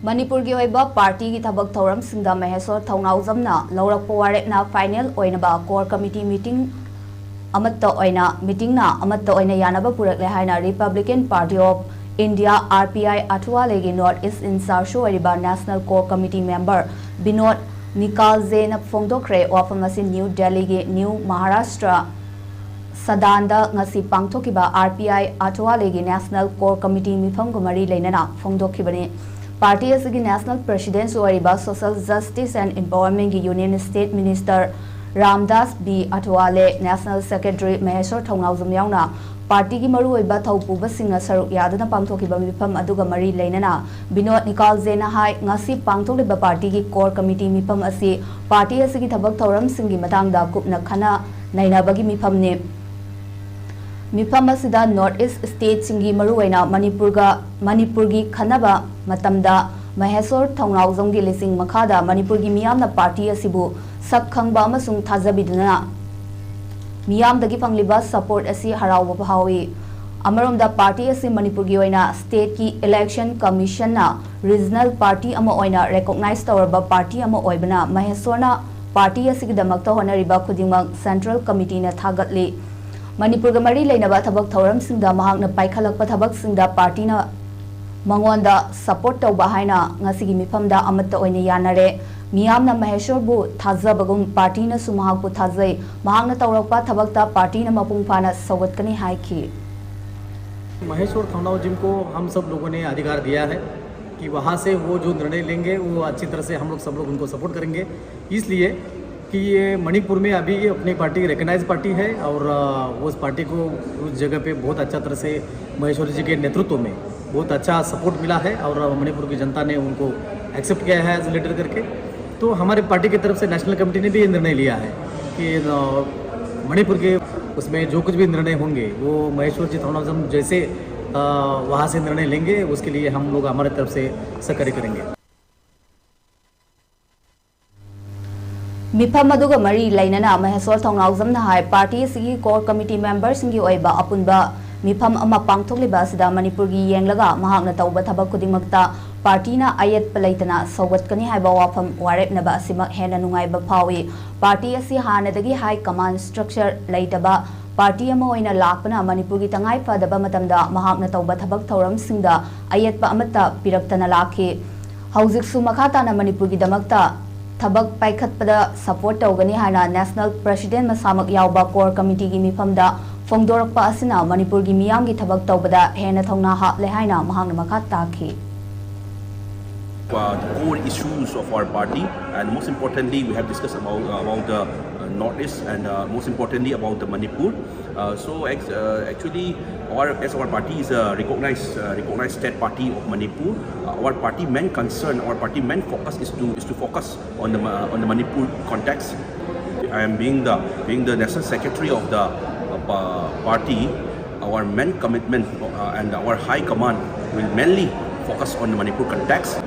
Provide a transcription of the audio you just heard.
Manipur ki oiba party ki thabak thoram singda Maheshwar Thounaojam na laurakpa Warepna final oinaba core committee meeting amatta oina meeting na amatta oina yanaba purakle haina Republican Party of India RPI Athawale ki North East in Sarsho oiba National Core Committee member Binod Nikalze na phongdokre wafam asi New Delhi ki New Maharashtra Sadanda ngasi pangthokiba RPI Athawale ki National Core Committee Meepham gumari leinana phongdokhibani Party as the National President Oiriba Social Justice and Empowerment Union State Minister Ramdas B. Athawale, National Secretary Maheshwar Thounaojam yauna Party ki maru oiba thaupuba singa saruk yadana pangthokiba Meepham aduga mari leinana Binod Nikalze na hai ngasi pangthokliba Party ki Core Committee Meepham asi Party as ki thabak thoram singi matangda kupna khana nainabagi Meepham ne Meepham asida North East State singi maruwaina Manipur gi khanaba matamda Maheshwar Thounaojam gi lising makhada Manipur gi miyamna party asibu sak khangba amasung thajabiduna miyamdagi pangliba support asi harawba phawi amaromda party asi Manipur gi oina state ki election commission na regional party ama oina recognize tawrba party ama oibana Maheshwar na party asi gi damakta honariba khudingmak central committee na thagatli Manipur ga mari leinaba thabak thoram singda mahakna paikhalakpa thabak singda party na mangonda support tawba haina ngasigi Meephamda amatta oina yanare miyamna Maheshwar bu thajabagum party na sumahak bu thajai mahakna tawrakpa thabakta party na mapung phana sawgatkani haiki Maheshwar Thounaojam को हम सब लोगों ने अधिकार दिया है कि वहाँ से वो जो निर्णय लेंगे वो अच्छी तरह से हम लोग सब लोग उनको सपोर्ट करेंगे इसलिए कि ये मणिपुर में अभी अपनी पार्टी रिकग्नाइज पार्टी है और उस पार्टी को उस जगह पे बहुत अच्छा तरह से महेश्वर जी के नेतृत्व में बहुत अच्छा सपोर्ट मिला है और मणिपुर की जनता ने उनको एक्सेप्ट किया है एज लीडर करके तो हमारे पार्टी की तरफ से नेशनल कमेटी ने भी ये निर्णय लिया है कि मणिपुर के उसमें जो कुछ भी निर्णय होंगे वो महेश्वर जी थौनाओजम जैसे वहाँ से निर्णय लेंगे उसके लिए हम लोग हमारे तरफ से सहकार्य करेंगे Meepham aduga mari lainana Maheshwar Thounaojam na hai party sigi core committee members singi oiba apunba Meepham ama pangthokliba sida Manipur gi yenglaga mahakna tawba thabak khudingmakta party na ayat palaitana sawgatkani haiba wafam Warepna ba asimak hena nungaiba phawi party asi hanadagi high command structure laitaba party ama oina lakpana Manipur gi tangai phadaba matamda mahakna tawba thabak thoram singda ayat pa amata piraktana lakhi haujik su makhata na Manipur gi damakta Thabak paikhatpada support tawgani hana National President masamak yawba Core Committee gi Meephamda phongdorakpa asina Manipur gi miyam gi thabak tawbada hena thongna haple haina mahakna makha takhi the core issues of our party and most importantly we have discussed about the Northeast and most importantly about the Manipur. Actually as our party is a recognized state party of Manipur, our party main concern, our party main focus is to focus on the Manipur context. I am being the national secretary of the party. Our main commitment and our high command will mainly focus on the Manipur context.